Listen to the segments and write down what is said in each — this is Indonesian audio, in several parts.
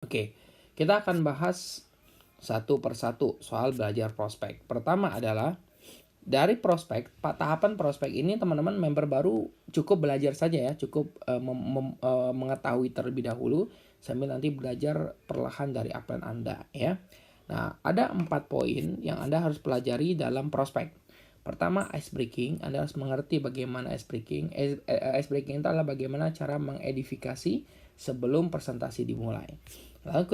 Oke, kita akan bahas satu persatu soal belajar prospek. Pertama adalah dari prospek, tahapan prospek ini teman-teman member baru cukup belajar saja ya, cukup mengetahui terlebih dahulu sambil nanti belajar perlahan dari upline Anda ya. Nah, ada 4 poin yang Anda harus pelajari dalam prospek. Pertama, ice breaking. Anda harus mengerti bagaimana ice breaking. Ice breaking itu adalah bagaimana cara mengedifikasi sebelum presentasi dimulai. Lalu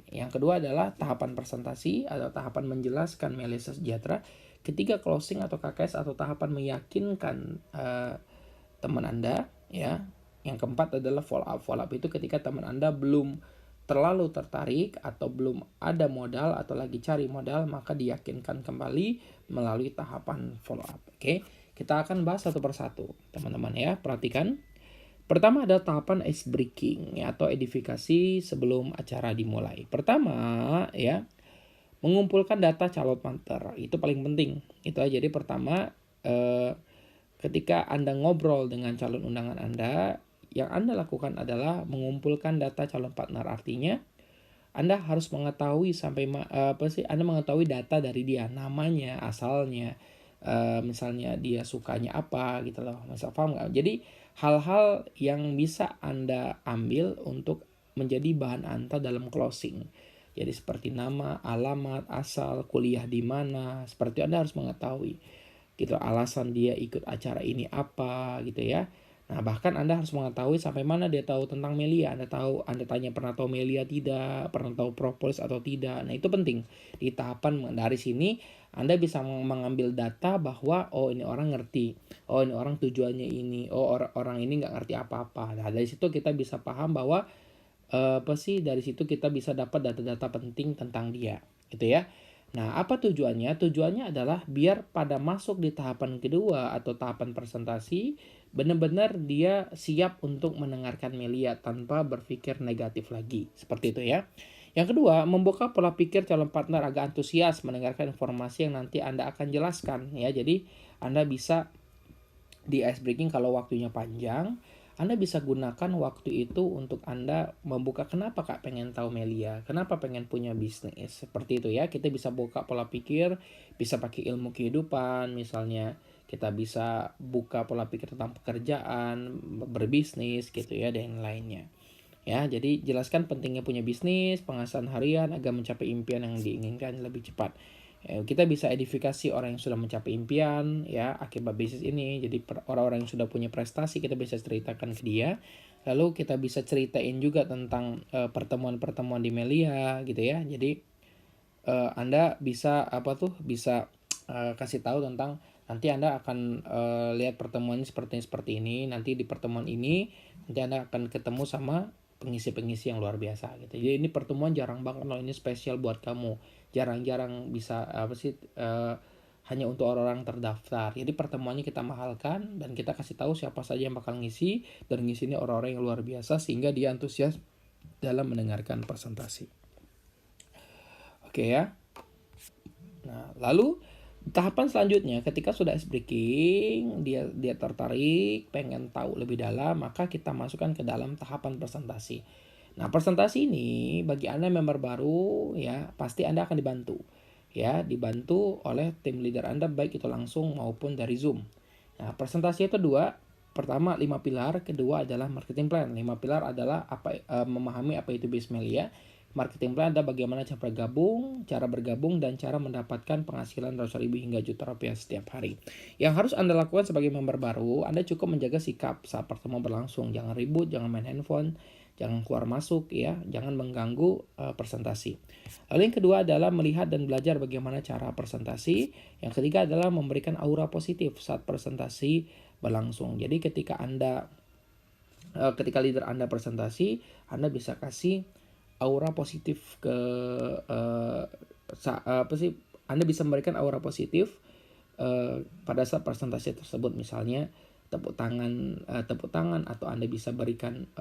yang kedua adalah tahapan presentasi atau tahapan menjelaskan Melisa Sejahtera. Ketiga, closing atau KKS atau tahapan meyakinkan teman Anda ya. Yang keempat adalah follow up. Follow up itu ketika teman Anda belum terlalu tertarik atau belum ada modal atau lagi cari modal, maka diyakinkan kembali melalui tahapan follow up. Oke, kita akan bahas satu persatu teman-teman ya. Perhatikan. Pertama ada tahapan ice breaking ya, atau edifikasi sebelum acara dimulai. Pertama ya, mengumpulkan data calon partner itu paling penting. Itu aja. Jadi pertama ketika Anda ngobrol dengan calon undangan Anda, yang Anda lakukan adalah mengumpulkan data calon partner. Artinya Anda harus mengetahui Anda mengetahui data dari dia, namanya, asalnya, misalnya dia sukanya apa gitu loh. Misal paham nggak? Jadi hal-hal yang bisa Anda ambil untuk menjadi bahan Anda dalam closing. Jadi seperti nama, alamat, asal, kuliah di mana, seperti Anda harus mengetahui gitu, alasan dia ikut acara ini apa gitu ya. Nah, bahkan Anda harus mengetahui sampai mana dia tahu tentang Melia. Anda tanya pernah tahu Melia tidak, pernah tahu propolis atau tidak. Nah, itu penting. Di tahapan dari sini Anda bisa mengambil data bahwa oh ini orang ngerti, oh ini orang tujuannya ini, oh orang ini nggak ngerti apa-apa. Nah, dari situ kita bisa paham bahwa dari situ kita bisa dapat data-data penting tentang dia, gitu ya. Nah, apa tujuannya? Tujuannya adalah biar pada masuk di tahapan kedua atau tahapan presentasi, benar-benar dia siap untuk mendengarkan Melia tanpa berpikir negatif lagi. Seperti itu ya. Yang kedua, membuka pola pikir calon partner agak antusias mendengarkan informasi yang nanti Anda akan jelaskan ya. Jadi, Anda bisa di ice breaking kalau waktunya panjang, Anda bisa gunakan waktu itu untuk Anda membuka kenapa Kak pengen tahu Melia, kenapa pengen punya bisnis. Seperti itu ya, kita bisa buka pola pikir, bisa pakai ilmu kehidupan, misalnya kita bisa buka pola pikir tentang pekerjaan, berbisnis gitu ya, dan lainnya. Ya, jadi jelaskan pentingnya punya bisnis, penghasilan harian agar mencapai impian yang diinginkan lebih cepat. Kita bisa edifikasi orang yang sudah mencapai impian ya akibat bisnis ini. Jadi orang-orang yang sudah punya prestasi kita bisa ceritakan ke dia. Lalu kita bisa ceritain juga tentang pertemuan-pertemuan di Melia gitu ya. Jadi Anda bisa kasih tahu tentang nanti Anda akan lihat pertemuan seperti ini. Nanti di pertemuan ini nanti Anda akan ketemu sama pengisi-pengisi yang luar biasa gitu. Jadi ini pertemuan jarang banget loh, ini spesial buat kamu. Jarang-jarang bisa hanya untuk orang-orang terdaftar. Jadi pertemuannya kita mahalkan dan kita kasih tahu siapa saja yang bakal ngisi, dan ngisi ini orang-orang yang luar biasa sehingga dia antusias dalam mendengarkan presentasi. Oke ya. Nah, lalu tahapan selanjutnya ketika sudah ice breaking, dia tertarik, pengen tahu lebih dalam, maka kita masukkan ke dalam tahapan presentasi. Nah, presentasi ini bagi Anda member baru ya, pasti Anda akan dibantu. Ya, dibantu oleh tim leader Anda baik itu langsung maupun dari Zoom. Nah, presentasi itu dua. Pertama 5 pilar, kedua adalah marketing plan. 5 pilar adalah memahami apa itu bisnis Melia. Marketing plan adalah bagaimana cara bergabung dan cara mendapatkan penghasilan ratusan ribu hingga juta rupiah setiap hari. Yang harus Anda lakukan sebagai member baru, Anda cukup menjaga sikap saat pertemuan berlangsung. Jangan ribut, jangan main handphone, jangan keluar masuk ya, jangan mengganggu presentasi. Lalu yang kedua adalah melihat dan belajar bagaimana cara presentasi. Yang ketiga adalah memberikan aura positif saat presentasi berlangsung. Jadi ketika leader Anda presentasi, Anda bisa kasih aura positif ke Anda bisa memberikan aura positif pada saat presentasi tersebut, misalnya tepuk tangan atau Anda bisa berikan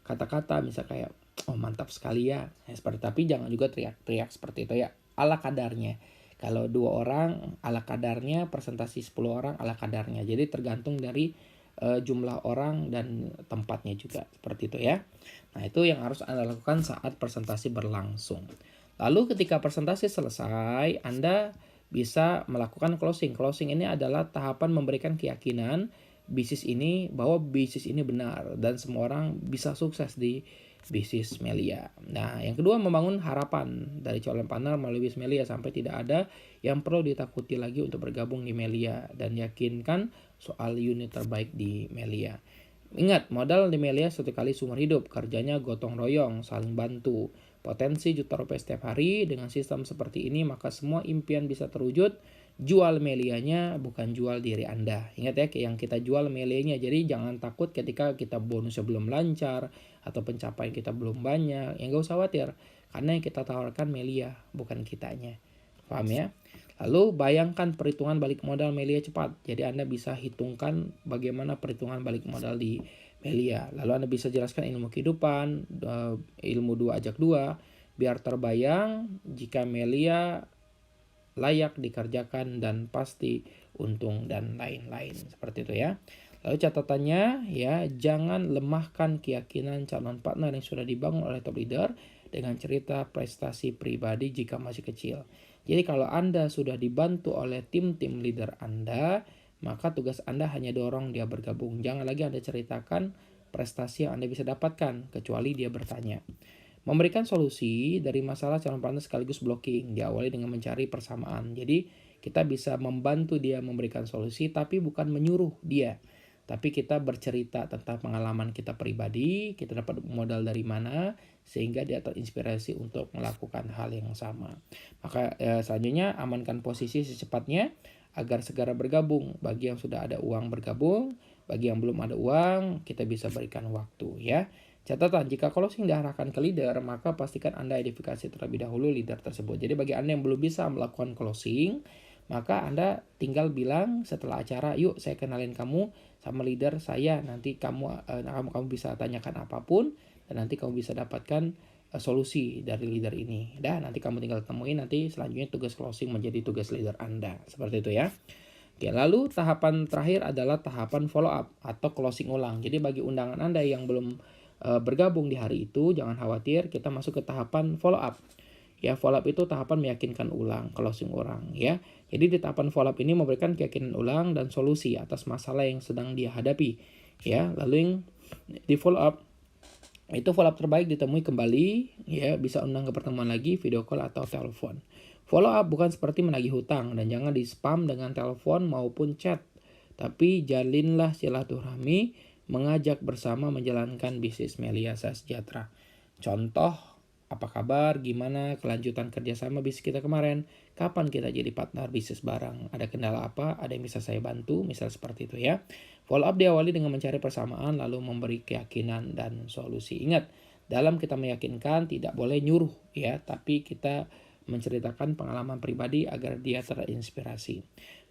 kata-kata misal kayak oh mantap sekali ya, seperti, tapi jangan juga teriak-teriak seperti itu ya, ala kadarnya. Kalau 2 orang ala kadarnya, presentasi 10 orang ala kadarnya. Jadi tergantung dari jumlah orang dan tempatnya juga, seperti itu ya. Nah, itu yang harus Anda lakukan saat presentasi berlangsung. Lalu ketika presentasi selesai, Anda bisa melakukan closing. Closing ini adalah tahapan memberikan keyakinan bahwa bisnis ini benar dan semua orang bisa sukses di bisnis Melia. Nah, yang kedua, membangun harapan dari calon partner melalui bisnis Melia sampai tidak ada yang perlu ditakuti lagi untuk bergabung di Melia, dan yakinkan soal unit terbaik di Melia. Ingat, modal di Melia satu kali seumur hidup, kerjanya gotong royong, saling bantu. Potensi juta rupiah setiap hari. Dengan sistem seperti ini maka semua impian bisa terwujud. Jual Melianya, bukan jual diri Anda. Ingat ya, yang kita jual Melianya. Jadi jangan takut ketika kita bonusnya belum lancar atau pencapaian kita belum banyak. Yang gak usah khawatir, karena yang kita tawarkan Melia, bukan kitanya. Paham ya? Lalu bayangkan perhitungan balik modal Melia cepat. Jadi Anda bisa hitungkan bagaimana perhitungan balik modal di Melia. Lalu Anda bisa jelaskan ilmu kehidupan, ilmu 2 ajak 2, biar terbayang jika Melia layak dikerjakan dan pasti untung dan lain-lain. Seperti itu ya. Lalu catatannya ya, jangan lemahkan keyakinan calon partner yang sudah dibangun oleh top leader dengan cerita prestasi pribadi jika masih kecil. Jadi kalau Anda sudah dibantu oleh tim-tim leader Anda, maka tugas Anda hanya dorong dia bergabung. Jangan lagi Anda ceritakan prestasi yang Anda bisa dapatkan, kecuali dia bertanya. Memberikan solusi dari masalah calon partner sekaligus blocking. Diawali dengan mencari persamaan. Jadi kita bisa membantu dia memberikan solusi, tapi bukan menyuruh dia. Tapi kita bercerita tentang pengalaman kita pribadi, kita dapat modal dari mana, sehingga dia terinspirasi untuk melakukan hal yang sama. Maka selanjutnya, amankan posisi secepatnya agar segera bergabung. Bagi yang sudah ada uang bergabung, bagi yang belum ada uang, kita bisa berikan waktu ya. Catatan, jika closing diarahkan ke leader, maka pastikan Anda identifikasi terlebih dahulu leader tersebut. Jadi bagi Anda yang belum bisa melakukan closing, maka Anda tinggal bilang setelah acara, yuk saya kenalin kamu sama leader saya, nanti kamu bisa tanyakan apapun dan nanti kamu bisa dapatkan solusi dari leader ini. Dan nanti kamu tinggal temuin, nanti selanjutnya tugas closing menjadi tugas leader Anda. Seperti itu ya. Oke, lalu tahapan terakhir adalah tahapan follow up atau closing ulang. Jadi bagi undangan Anda yang belum bergabung di hari itu, jangan khawatir, kita masuk ke tahapan follow up. Ya, follow up itu tahapan meyakinkan ulang, closing ulang ya. Jadi di tahapan follow up ini memberikan keyakinan ulang dan solusi atas masalah yang sedang dia hadapi ya. Lalu yang di follow up itu follow up terbaik ditemui kembali ya, bisa undang ke pertemuan lagi, video call atau telepon. Follow up bukan seperti menagih hutang dan jangan di spam dengan telepon maupun chat. Tapi jalinlah silaturahmi, mengajak bersama menjalankan bisnis Melia Sejahtera. Contoh, apa kabar, gimana kelanjutan kerjasama bisnis kita kemarin, kapan kita jadi partner bisnis bareng, ada kendala apa, ada yang bisa saya bantu, misal seperti itu ya. Follow up diawali dengan mencari persamaan, lalu memberi keyakinan dan solusi. Ingat, dalam kita meyakinkan tidak boleh nyuruh ya, tapi kita menceritakan pengalaman pribadi agar dia terinspirasi.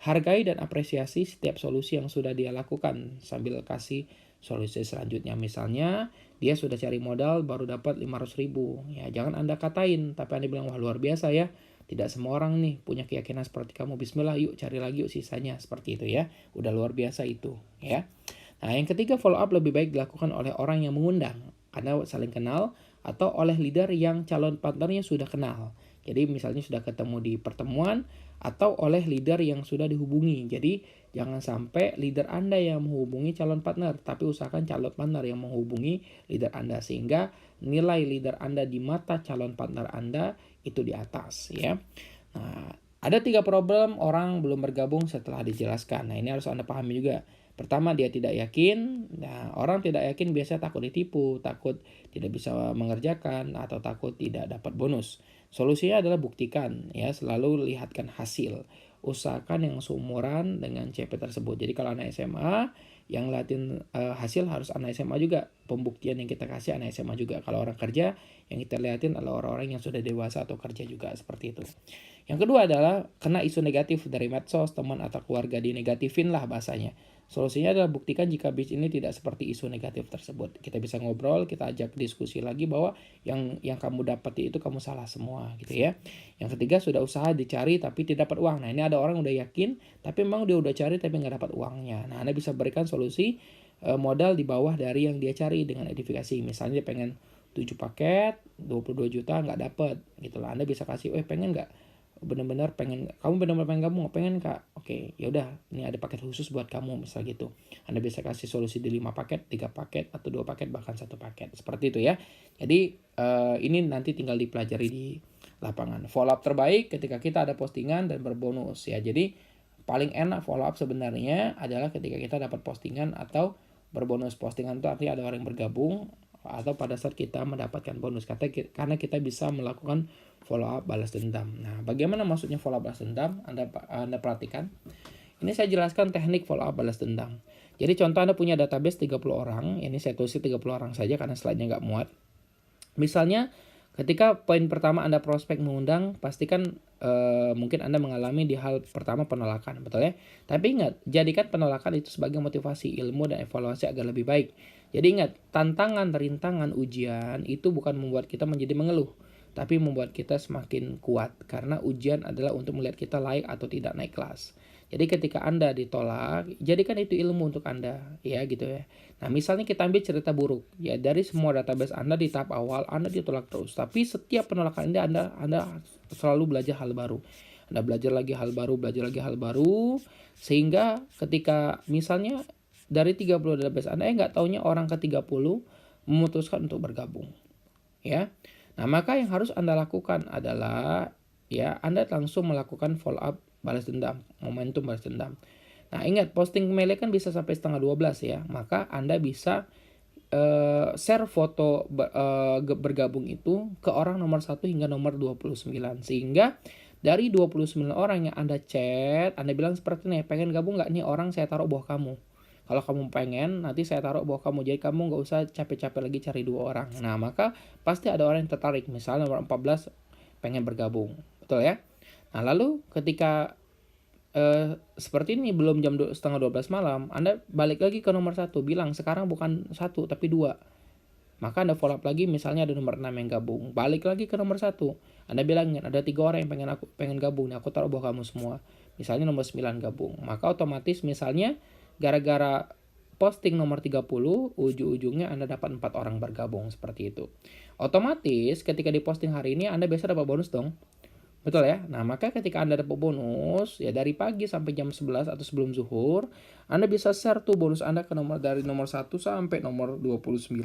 Hargai dan apresiasi setiap solusi yang sudah dia lakukan sambil kasih solusi selanjutnya. Misalnya dia sudah cari modal baru dapat 500.000 ya, jangan Anda katain, tapi Anda bilang, wah luar biasa ya, tidak semua orang nih punya keyakinan seperti kamu, bismillah yuk cari lagi yuk sisanya, seperti itu ya, udah luar biasa itu ya. Nah yang ketiga, follow up lebih baik dilakukan oleh orang yang mengundang karena saling kenal, atau oleh leader yang calon partnernya sudah kenal. Jadi misalnya sudah ketemu di pertemuan, atau oleh leader yang sudah dihubungi. Jadi jangan sampai leader Anda yang menghubungi calon partner, tapi usahakan calon partner yang menghubungi leader Anda, sehingga nilai leader Anda di mata calon partner Anda itu di atas ya. Nah, ada 3 problem orang belum bergabung setelah dijelaskan. Nah, ini harus Anda pahami juga. Pertama, dia tidak yakin. Nah, orang tidak yakin biasanya takut ditipu, takut tidak bisa mengerjakan, atau takut tidak dapat bonus. Solusinya adalah buktikan ya, selalu lihatkan hasil. Usahakan yang seumuran dengan CP tersebut. Jadi kalau anak SMA yang ngeliatin hasil, harus anak SMA juga. Pembuktian yang kita kasih anak SMA juga. Kalau orang kerja, yang kita liatin adalah orang-orang yang sudah dewasa atau kerja juga, seperti itu. Yang kedua adalah kena isu negatif dari medsos, teman atau keluarga, dinegatifin lah bahasanya. Solusinya adalah buktikan jika bisnis ini tidak seperti isu negatif tersebut. Kita bisa ngobrol, kita ajak diskusi lagi bahwa yang kamu dapati itu kamu salah semua gitu ya. Yang ketiga, sudah usaha dicari tapi tidak dapat uang. Nah ini ada orang udah yakin tapi memang dia udah cari tapi nggak dapat uangnya. Nah Anda bisa berikan solusi modal di bawah dari yang dia cari dengan edifikasi. Misalnya dia pengen 7 paket 22 juta nggak dapet gitu lah, Anda bisa kasih pengen nggak, benar-benar pengen, kamu benar-benar pengen, kamu nggak pengen kak, oke ya udah ini ada paket khusus buat kamu misal gitu. Anda bisa kasih solusi di 5 paket 3 paket atau 2 paket bahkan 1 paket seperti itu ya. Jadi ini nanti tinggal dipelajari di lapangan. Follow up terbaik ketika kita ada postingan dan berbonus ya. Jadi paling enak follow up sebenarnya adalah ketika kita dapat postingan atau berbonus. Postingan itu artinya ada orang yang bergabung, atau pada saat kita mendapatkan bonus karena kita bisa melakukan follow up balas dendam. Nah, bagaimana maksudnya follow up balas dendam? Anda perhatikan. Ini saya jelaskan teknik follow up balas dendam. Jadi contoh Anda punya database 30 orang, ini saya tulis 30 orang saja karena slide-nya nggak muat. Misalnya ketika poin pertama Anda prospek mengundang, pastikan mungkin Anda mengalami di hal pertama penolakan, betul ya? Tapi ingat, jadikan penolakan itu sebagai motivasi ilmu dan evaluasi agar lebih baik. Jadi ingat, tantangan, rintangan, ujian itu bukan membuat kita menjadi mengeluh, tapi membuat kita semakin kuat. Karena ujian adalah untuk melihat kita layak atau tidak naik kelas. Jadi ketika Anda ditolak, jadikan itu ilmu untuk Anda, ya gitu ya. Nah, misalnya kita ambil cerita buruk, ya dari semua database Anda di tahap awal Anda ditolak terus, tapi setiap penolakan ini Anda selalu belajar hal baru. Anda belajar lagi hal baru, sehingga ketika misalnya dari 30 database Anda nggak taunya orang ke-30 memutuskan untuk bergabung. Ya. Nah, maka yang harus Anda lakukan adalah ya Anda langsung melakukan follow up balas dendam, momentum balas dendam. Nah, ingat posting emailnya kan bisa sampai setengah 12 ya. Maka Anda bisa share foto bergabung itu ke orang nomor 1 hingga nomor 29. Sehingga dari 29 orang yang Anda chat, Anda bilang seperti ini, pengen gabung nggak nih orang saya taruh bawah kamu. Kalau kamu pengen, nanti saya taruh bawah kamu. Jadi kamu nggak usah capek-capek lagi cari 2 orang. Nah, maka pasti ada orang yang tertarik. Misalnya nomor 14 pengen bergabung. Betul ya? Nah, lalu ketika seperti ini belum jam setengah 12 malam, Anda balik lagi ke nomor 1, bilang sekarang bukan 1 tapi 2. Maka Anda follow up lagi, misalnya ada nomor 6 yang gabung. Balik lagi ke nomor 1. Anda bilangin ada 3 orang yang pengen gabung, nih aku taruh bawah kamu semua. Misalnya nomor 9 gabung. Maka otomatis misalnya gara-gara posting nomor 30, ujung-ujungnya Anda dapat 4 orang bergabung seperti itu. Otomatis ketika di posting hari ini Anda biasa dapat bonus dong. Betul ya? Nah, maka ketika Anda dapat bonus, ya dari pagi sampai jam 11 atau sebelum zuhur, Anda bisa share tuh bonus Anda ke dari nomor 1 sampai nomor 29,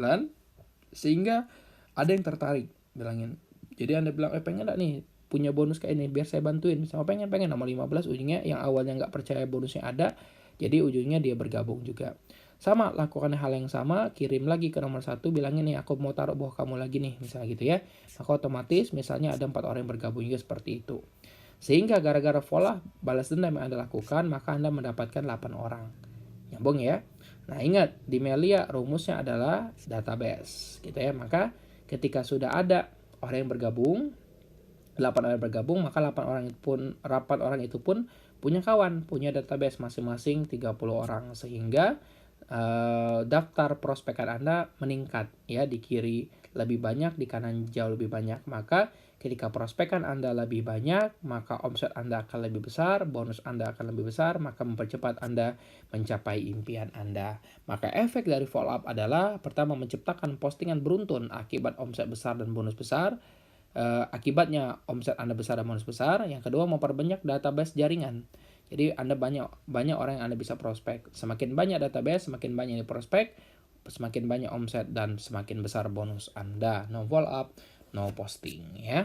sehingga ada yang tertarik, bilangin. Jadi Anda bilang, pengen gak nih punya bonus kayak ini, biar saya bantuin. Misalnya pengen nomor 15, ujungnya yang awalnya nggak percaya bonusnya ada, jadi ujungnya dia bergabung juga. Sama, lakukan hal yang sama, kirim lagi ke nomor 1, bilangin nih aku mau taruh bawah kamu lagi nih, misalnya gitu ya. Maka otomatis misalnya ada 4 orang yang bergabung juga seperti itu. Sehingga gara-gara follow balas dendam yang Anda lakukan, maka Anda mendapatkan 8 orang. Nyambung ya? Nah, ingat, di Melia rumusnya adalah database, gitu ya. Maka ketika sudah ada orang yang bergabung, 8 orang yang bergabung, maka 8 orang itu pun punya kawan, punya database masing-masing 30 orang, sehingga daftar prospekan Anda meningkat ya, di kiri lebih banyak, di kanan jauh lebih banyak. Maka ketika prospekan Anda lebih banyak, maka omset Anda akan lebih besar, bonus Anda akan lebih besar, maka mempercepat Anda mencapai impian Anda. Maka efek dari follow up adalah pertama, menciptakan postingan beruntun akibat omset besar dan bonus besar. Akibatnya omset Anda besar dan bonus besar. Yang kedua, memperbanyak database jaringan. Jadi Anda banyak orang yang Anda bisa prospek. Semakin banyak database, semakin banyak yang prospek, semakin banyak omset dan semakin besar bonus Anda. No follow up, no posting ya.